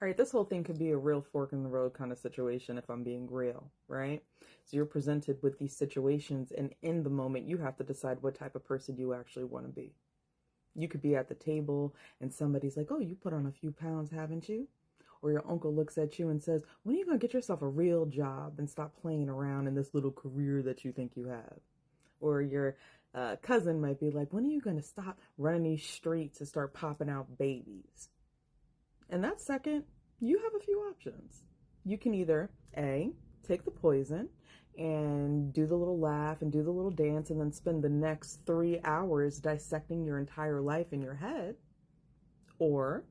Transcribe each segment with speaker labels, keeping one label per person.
Speaker 1: All right, this whole thing could be a real fork in the road kind of situation if I'm being real, right? So you're presented with these situations, and in the moment, you have to decide what type of person you actually want to be. You could be at the table and somebody's like, oh, you put on a few pounds, haven't you? Or your uncle looks at you and says, when are you going to get yourself a real job and stop playing around in this little career that you think you have? Or your cousin might be like, when are you going to stop running these streets and start popping out babies? And that second, you have a few options. You can either A, take the poison and do the little laugh and do the little dance and then spend the next 3 hours dissecting your entire life in your head. Or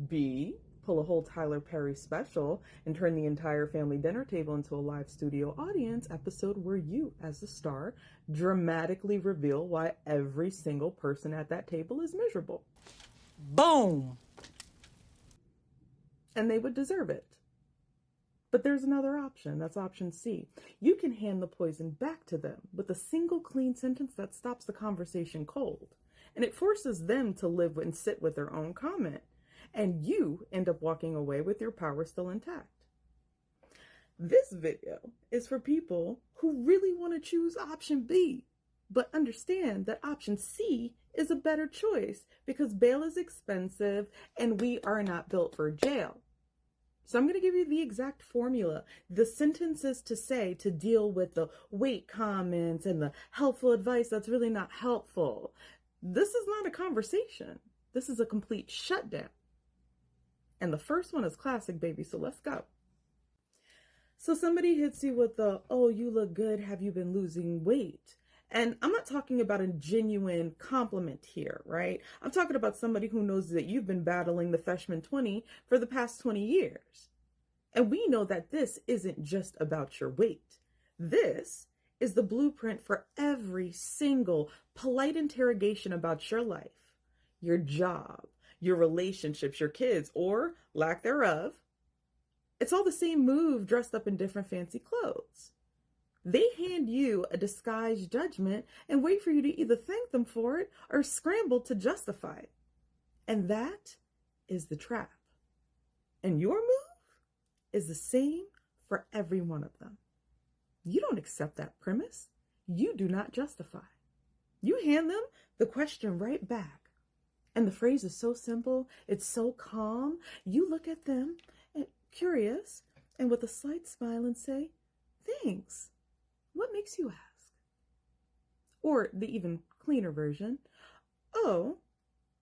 Speaker 1: B, pull a whole Tyler Perry special and turn the entire family dinner table into a live studio audience episode where you, as the star, dramatically reveal why every single person at that table is miserable.
Speaker 2: Boom!
Speaker 1: And they would deserve it. But there's another option. That's option C. You can hand the poison back to them with a single clean sentence that stops the conversation cold. And it forces them to live and sit with their own comment. And you end up walking away with your power still intact. This video is for people who really want to choose option B, but understand that option C is a better choice because bail is expensive and we are not built for jail. So I'm going to give you the exact formula, the sentences to say to deal with the weight comments and the helpful advice that's really not helpful. This is not a conversation. This is a complete shutdown. And the first one is classic, baby, so let's go. So somebody hits you with the, oh, you look good, have you been losing weight? And I'm not talking about a genuine compliment here, right? I'm talking about somebody who knows that you've been battling the freshman 20 for the past 20 years. And we know that this isn't just about your weight. This is the blueprint for every single polite interrogation about your life, your job, your relationships, your kids, or lack thereof. It's all the same move dressed up in different fancy clothes. They hand you a disguised judgment and wait for you to either thank them for it or scramble to justify it. And that is the trap. And your move is the same for every one of them. You don't accept that premise. You do not justify. You hand them the question right back. And the phrase is so simple. It's so calm. You look at them and curious and with a slight smile and say, thanks. What makes you ask? Or the even cleaner version, oh,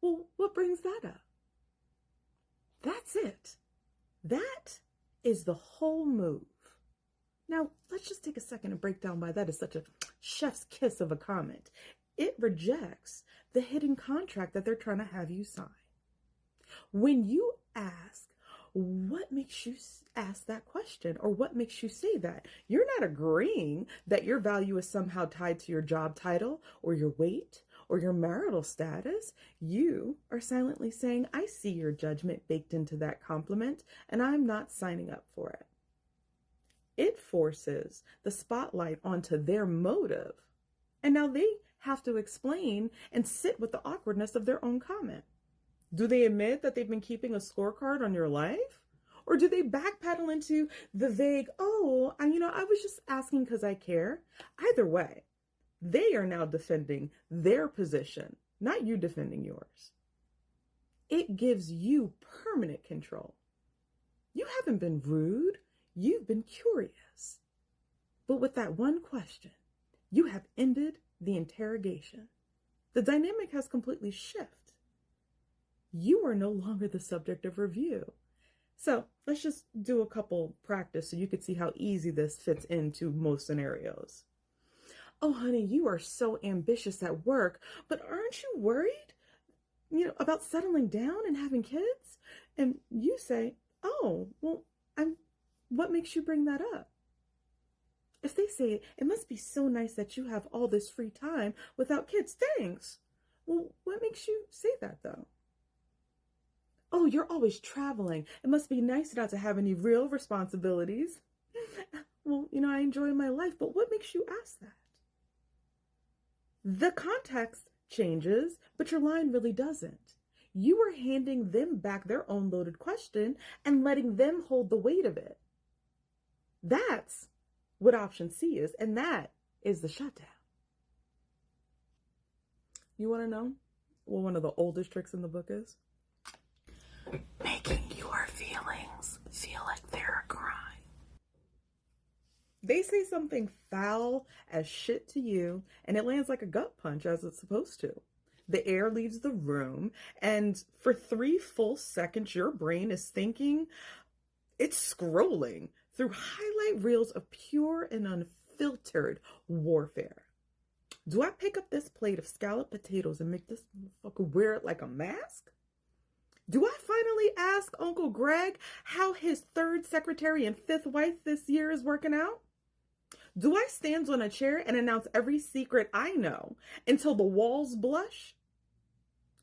Speaker 1: well, what brings that up? That's it. That is the whole move. Now, let's just take a second and break down why that is such a chef's kiss of a comment. It rejects the hidden contract that they're trying to have you sign. When you ask, what makes you ask that question or what makes you say that? You're not agreeing that your value is somehow tied to your job title or your weight or your marital status. You are silently saying, I see your judgment baked into that compliment and I'm not signing up for it. It forces the spotlight onto their motive. And now they have to explain and sit with the awkwardness of their own comment. Do they admit that they've been keeping a scorecard on your life? Or do they backpedal into the vague, oh, I was just asking because I care? Either way, they are now defending their position, not you defending yours. It gives you permanent control. You haven't been rude, you've been curious. But with that one question, you have ended the interrogation. The dynamic has completely shifted. You are no longer the subject of review. So let's just do a couple practice so you can see how easy this fits into most scenarios. Oh, honey, you are so ambitious at work, but aren't you worried, about settling down and having kids? And you say, oh, well, what makes you bring that up? If they say, it must be so nice that you have all this free time without kids, thanks. Well, what makes you say that though? Oh, you're always traveling. It must be nice not to have any real responsibilities. Well, I enjoy my life, but what makes you ask that? The context changes, but your line really doesn't. You are handing them back their own loaded question and letting them hold the weight of it. That's what option C is, and that is the shutdown. You want to know what one of the oldest tricks in the book is? Making your feelings feel like they're a crime. They say something foul as shit to you, and it lands like a gut punch as it's supposed to. The air leaves the room, and for 3 full seconds, your brain is thinking, it's scrolling through highlight reels of pure and unfiltered warfare. Do I pick up this plate of scalloped potatoes and make this motherfucker wear it like a mask? Do I finally ask Uncle Greg how his 3rd secretary and 5th wife this year is working out? Do I stand on a chair and announce every secret I know until the walls blush?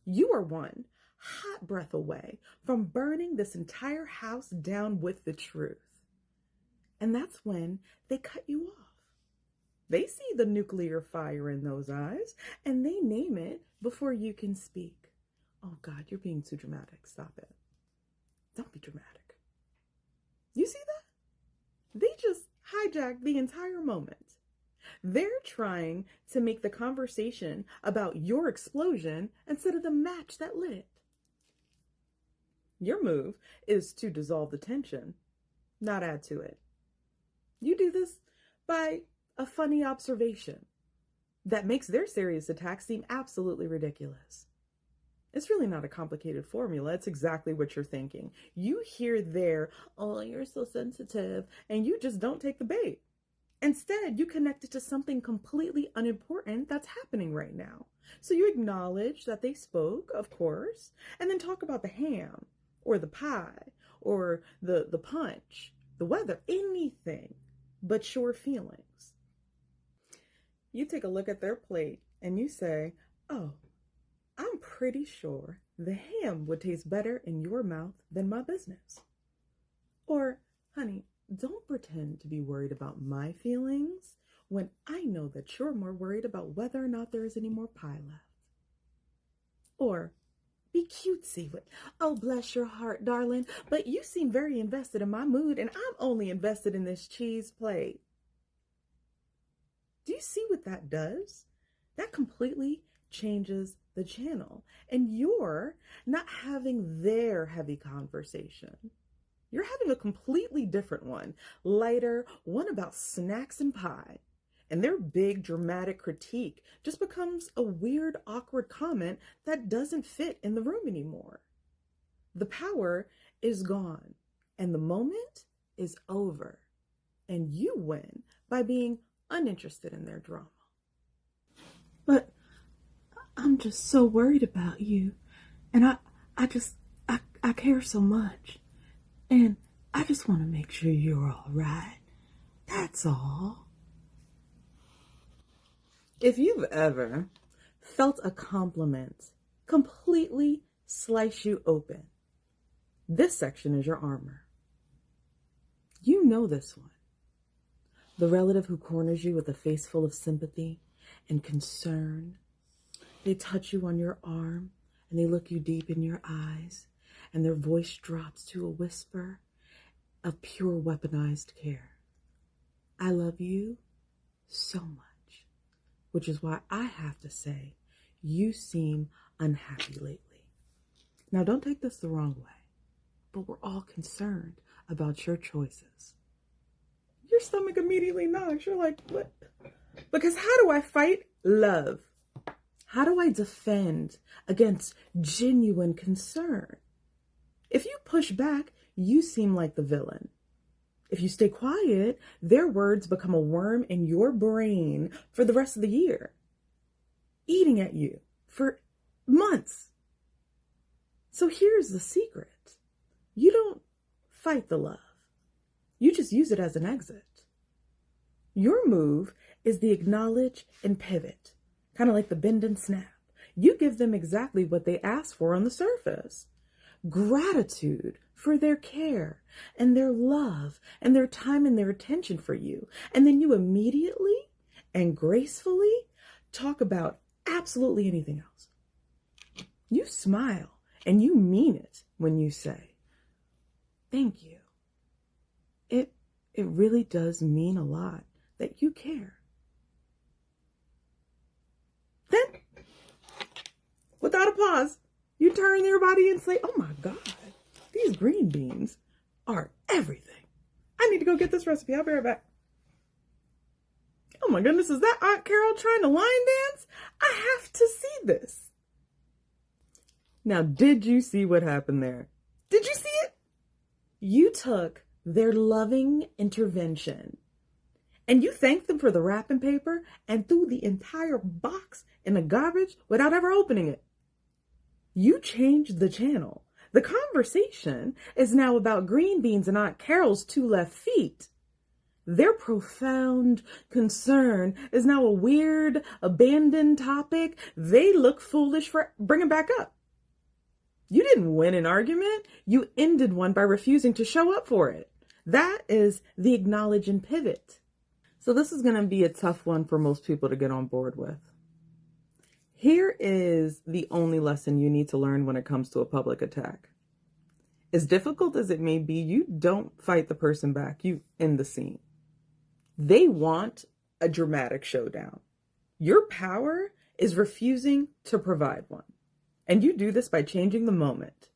Speaker 1: You are one hot breath away from burning this entire house down with the truth. And that's when they cut you off. They see the nuclear fire in those eyes, and they name it before you can speak. Oh God, you're being too dramatic. Stop it. Don't be dramatic. You see that? They just hijacked the entire moment. They're trying to make the conversation about your explosion instead of the match that lit it. Your move is to dissolve the tension, not add to it. You do this by a funny observation that makes their serious attack seem absolutely ridiculous. It's really not a complicated formula. It's exactly what you're thinking. You hear their, oh, you're so sensitive, and you just don't take the bait. Instead, you connect it to something completely unimportant that's happening right now. So you acknowledge that they spoke, of course, and then talk about the ham or the pie or the punch, the weather, anything but your feelings. You take a look at their plate and you say, oh, I'm pretty sure the ham would taste better in your mouth than my business. Or, honey, don't pretend to be worried about my feelings when I know that you're more worried about whether or not there is any more pie left. Or, be cutesy with, oh, bless your heart, darling, but you seem very invested in my mood and I'm only invested in this cheese plate. Do you see what that does? That completely changes the channel, and you're not having their heavy conversation. You're having a completely different one, lighter, one about snacks and pie. And their big dramatic critique just becomes a weird, awkward comment that doesn't fit in the room anymore. The power is gone, and the moment is over. And you win by being uninterested in their drama. But I'm just so worried about you, and I care so much, and I just want to make sure you're all right. That's all. If you've ever felt a compliment completely slice you open, this section is your armor. You know this one. The relative who corners you with a face full of sympathy and concern. They touch you on your arm and they look you deep in your eyes, and their voice drops to a whisper of pure weaponized care. I love you so much, which is why I have to say, you seem unhappy lately. Now, don't take this the wrong way, but we're all concerned about your choices. Your stomach immediately knocks. You're like, what? Because how do I fight love? How do I defend against genuine concern? If you push back, you seem like the villain. If you stay quiet, their words become a worm in your brain for the rest of the year, eating at you for months. So here's the secret. You don't fight the love. You just use it as an exit. Your move is the acknowledge and pivot, kind of like the bend and snap. You give them exactly what they asked for on the surface. Gratitude for their care and their love and their time and their attention for you. And then you immediately and gracefully talk about absolutely anything else. You smile And you mean it when you say, thank you. It really does mean a lot that you care. Then, without a pause, you turn your body and say, oh my God, these green beans are everything. I need to go get this recipe. I'll be right back. Oh my goodness, is that Aunt Carol trying to line dance? I have to see this. Now, did you see what happened there? Did you see it? You took their loving intervention and you thanked them for the wrapping paper and threw the entire box in the garbage without ever opening it. You changed the channel. The conversation is now about green beans and Aunt Carol's 2 left feet. Their profound concern is now a weird, abandoned topic they look foolish for bringing back up. You didn't win an argument. You ended one by refusing to show up for it. That is the acknowledge and pivot. So this is going to be a tough one for most people to get on board with. Here is the only lesson you need to learn when it comes to a public attack. As difficult as it may be, you don't fight the person back. You end the scene. They want a dramatic showdown. Your power is refusing to provide one. And you do this by changing the moment.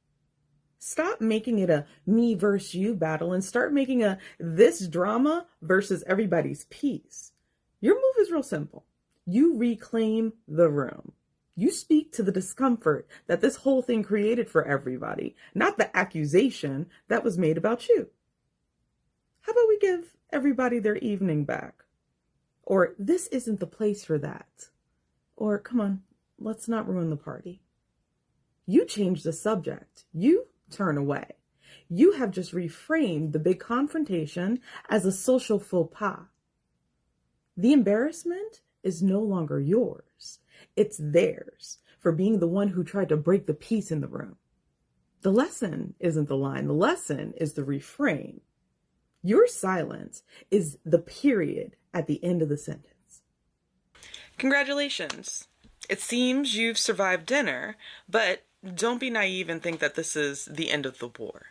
Speaker 1: Stop making it a me versus you battle and start making a this drama versus everybody's peace. Your move is real simple. You reclaim the room. You speak to the discomfort that this whole thing created for everybody, not the accusation that was made about you. How about we give everybody their evening back? Or this isn't the place for that. Or come on, let's not ruin the party. You change the subject. You turn away. You have just reframed the big confrontation as a social faux pas. The embarrassment is no longer yours. It's theirs for being the one who tried to break the peace in the room. The lesson isn't the line. The lesson is the refrain. Your silence is the period at the end of the sentence.
Speaker 2: Congratulations. It seems you've survived dinner, but don't be naive and think that this is the end of the war.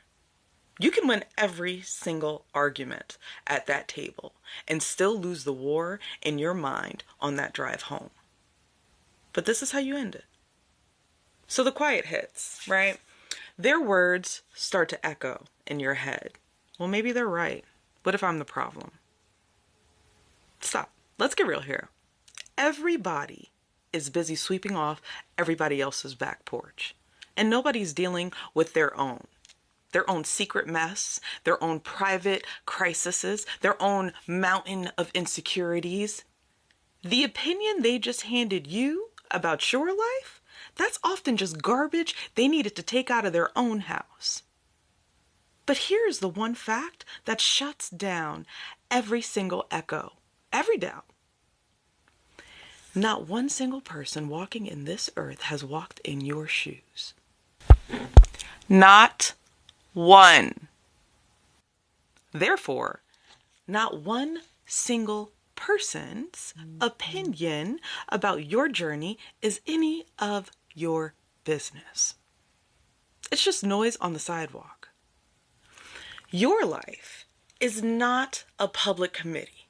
Speaker 2: You can win every single argument at that table and still lose the war in your mind on that drive home. But this is how you end it. So the quiet hits, right? Their words start to echo in your head. Well, maybe they're right. What if I'm the problem? Stop. Let's get real here. Everybody is busy sweeping off everybody else's back porch. And nobody's dealing with their own secret mess, their own private crises, their own mountain of insecurities. The opinion they just handed you about your life, that's often just garbage they needed to take out of their own house. But here's the one fact that shuts down every single echo, every doubt. Not one single person walking in this earth has walked in your shoes. Not one. Therefore, not one single person's opinion about your journey is any of your business. It's just noise on the sidewalk. Your life is not a public committee.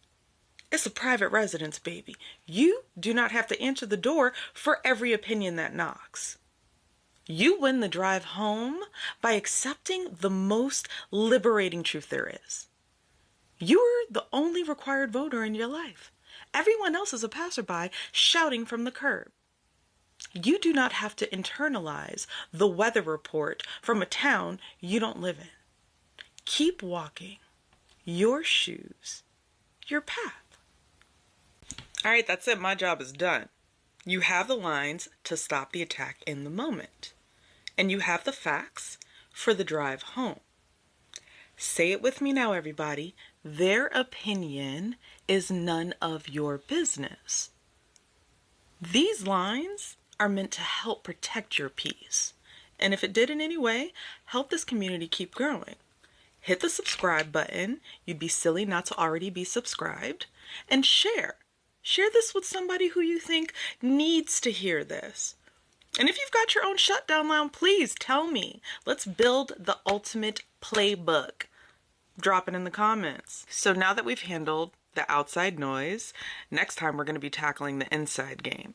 Speaker 2: It's a private residence, baby. You do not have to answer the door for every opinion that knocks. You win the drive home by accepting the most liberating truth there is. You are the only required voter in your life. Everyone else is a passerby shouting from the curb. You do not have to internalize the weather report from a town you don't live in. Keep walking your shoes, your path. All right, that's it. My job is done. You have the lines to stop the attack in the moment. And you have the facts for the drive home. Say it with me now, everybody. Their opinion is none of your business. These lines are meant to help protect your peace. And if it did in any way, help this community keep growing. Hit the subscribe button. You'd be silly not to already be subscribed. And share. Share this with somebody who you think needs to hear this. And if you've got your own shutdown line, please tell me. Let's build the ultimate playbook. Drop it in the comments. So now that we've handled the outside noise, next time we're going to be tackling the inside game.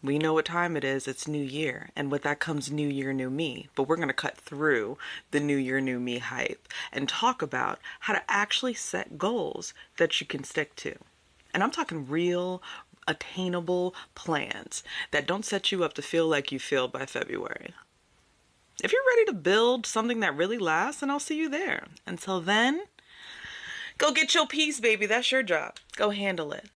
Speaker 2: We know what time it is. It's New Year. And with that comes New Year, New Me. But we're going to cut through the New Year, New Me hype and talk about how to actually set goals that you can stick to. And I'm talking real, attainable plans that don't set you up to feel like you failed by February. If you're ready to build something that really lasts, then I'll see you there. Until then, go get your peace, baby. That's your job. Go handle it.